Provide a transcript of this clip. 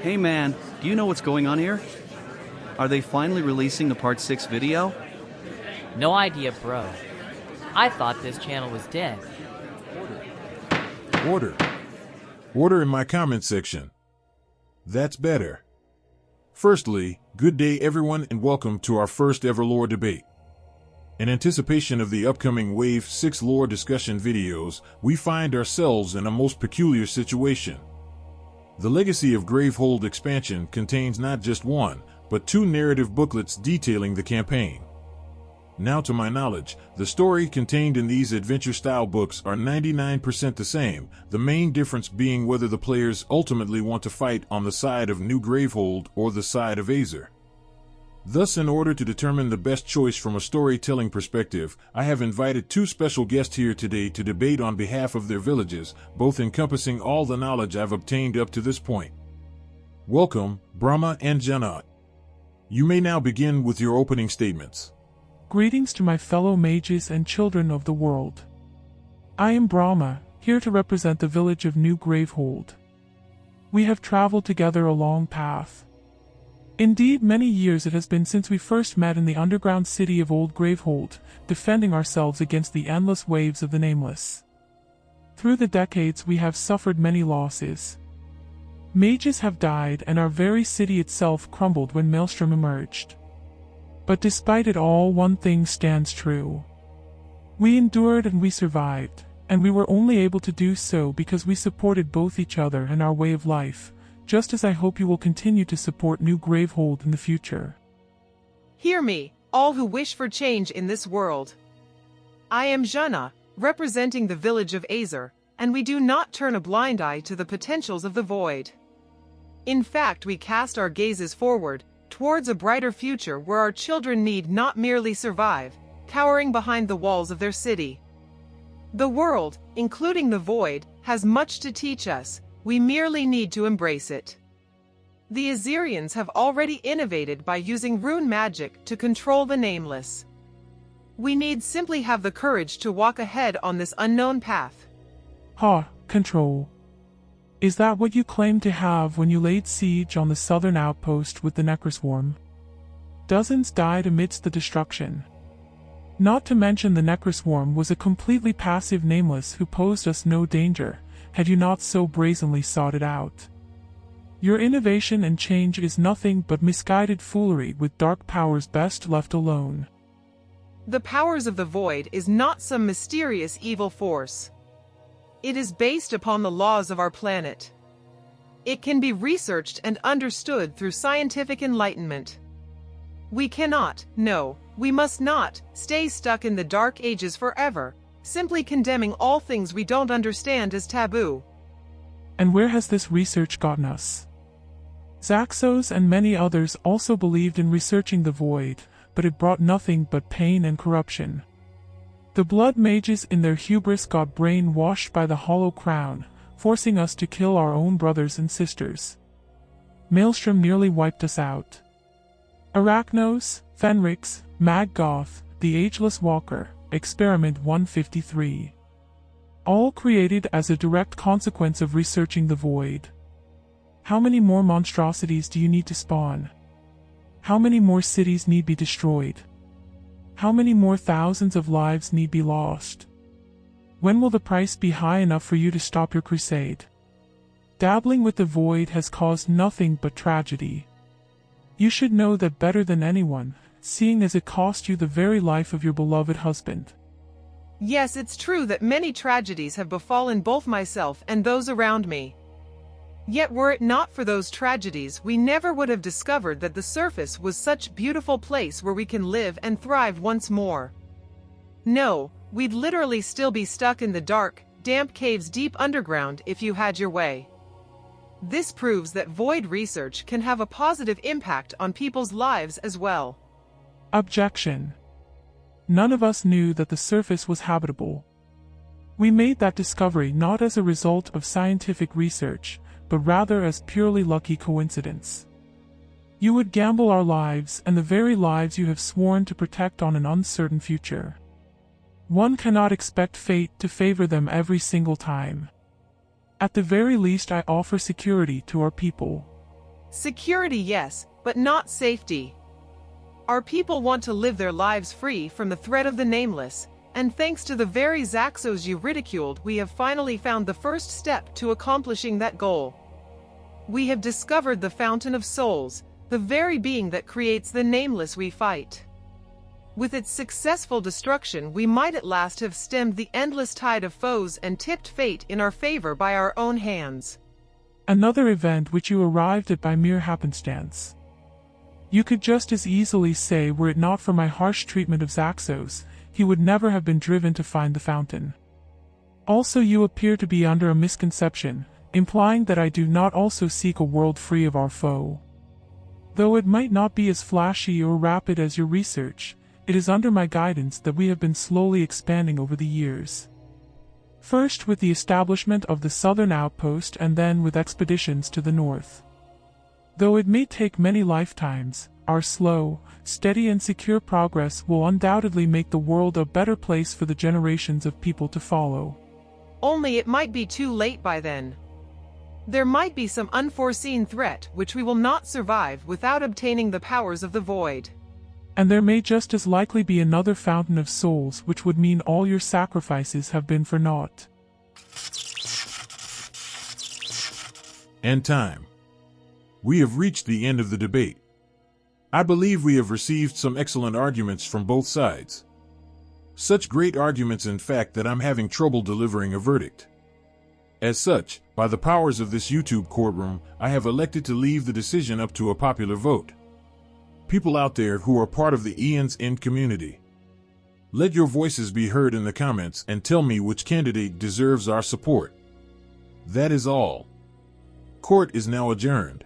Hey man, do you know what's going on here? Are they finally releasing the part 6 video? No idea, bro. I thought this channel was dead. Order. Order in my comment section. That's better. Firstly, good day everyone and welcome to our first ever lore debate. In anticipation of the upcoming Wave 6 lore discussion videos, we find ourselves in a most peculiar situation. The Legacy of Gravehold expansion contains not just one, but two narrative booklets detailing the campaign. Now to my knowledge, the story contained in these adventure-style books are 99% the same, the main difference being whether the players ultimately want to fight on the side of New Gravehold or the side of Azer. Thus, in order to determine the best choice from a storytelling perspective, I have invited two special guests here today to debate on behalf of their villages, both encompassing all the knowledge I've obtained up to this point. Welcome, Brahma and Janat. You may now begin with your opening statements. Greetings to my fellow mages and children of the world. I am Brahma, here to represent the village of New Gravehold. We have traveled together a long path. Indeed, many years it has been since we first met in the underground city of Old Gravehold, defending ourselves against the endless waves of the Nameless. Through the decades we have suffered many losses. Mages have died and our very city itself crumbled when Maelstrom emerged. But despite it all, one thing stands true. We endured and we survived, and we were only able to do so because we supported both each other and our way of life, just as I hope you will continue to support New Gravehold in the future. Hear me, all who wish for change in this world. I am Jana, representing the village of Azer, and we do not turn a blind eye to the potentials of the void. In fact, we cast our gazes forward, towards a brighter future where our children need not merely survive, cowering behind the walls of their city. The world, including the void, has much to teach us. We merely need to embrace it. The Azerians have already innovated by using rune magic to control the Nameless. We need simply have the courage to walk ahead on this unknown path. Control. Is that what you claimed to have when you laid siege on the southern outpost with the Necroswarm? Dozens died amidst the destruction. Not to mention the Necroswarm was a completely passive Nameless who posed us no danger, had you not so brazenly sought it out. Your innovation and change is nothing but misguided foolery with dark powers best left alone. The powers of the void is not some mysterious evil force. It is based upon the laws of our planet. It can be researched and understood through scientific enlightenment. We cannot, no, we must not, stay stuck in the dark ages forever, simply condemning all things we don't understand as taboo. And where has this research gotten us? Zaxos and many others also believed in researching the void, but it brought nothing but pain and corruption. The blood mages in their hubris got brainwashed by the Hollow Crown, forcing us to kill our own brothers and sisters. Maelstrom nearly wiped us out. Arachnos, Fenrix, Maggoth, the Ageless Walker, Experiment 153. All created as a direct consequence of researching the void. How many more monstrosities do you need to spawn? How many more cities need be destroyed? How many more thousands of lives need be lost? When will the price be high enough for you to stop your crusade? Dabbling with the void has caused nothing but tragedy. You should know that better than anyone, seeing as it cost you the very life of your beloved husband. Yes, it's true that many tragedies have befallen both myself and those around me. Yet were it not for those tragedies, we never would have discovered that the surface was such a beautiful place where we can live and thrive once more. No, we'd literally still be stuck in the dark, damp caves deep underground if you had your way. This proves that void research can have a positive impact on people's lives as well. Objection. None of us knew that the surface was habitable. We made that discovery not as a result of scientific research, but rather as purely lucky coincidence. You would gamble our lives and the very lives you have sworn to protect on an uncertain future. One cannot expect fate to favor them every single time. At the very least, I offer security to our people. Security, yes, but not safety. Our people want to live their lives free from the threat of the nameless, and thanks to the very Zaxos you ridiculed, we have finally found the first step to accomplishing that goal. We have discovered the Fountain of Souls, the very being that creates the nameless we fight. With its successful destruction, we might at last have stemmed the endless tide of foes and tipped fate in our favor by our own hands. Another event which you arrived at by mere happenstance. You could just as easily say, were it not for my harsh treatment of Zaxos, he would never have been driven to find the fountain. Also, you appear to be under a misconception, implying that I do not also seek a world free of our foe. Though it might not be as flashy or rapid as your research, it is under my guidance that we have been slowly expanding over the years. First with the establishment of the southern outpost and then with expeditions to the north. Though it may take many lifetimes, our slow, steady and secure progress will undoubtedly make the world a better place for the generations of people to follow. Only it might be too late by then. There might be some unforeseen threat which we will not survive without obtaining the powers of the void. And there may just as likely be another Fountain of Souls, which would mean all your sacrifices have been for naught. And time. We have reached the end of the debate. I believe we have received some excellent arguments from both sides. Such great arguments, in fact, that I'm having trouble delivering a verdict. As such, by the powers of this YouTube courtroom, I have elected to leave the decision up to a popular vote. People out there who are part of the Aeon's End community, let your voices be heard in the comments and tell me which candidate deserves our support. That is all. Court is now adjourned.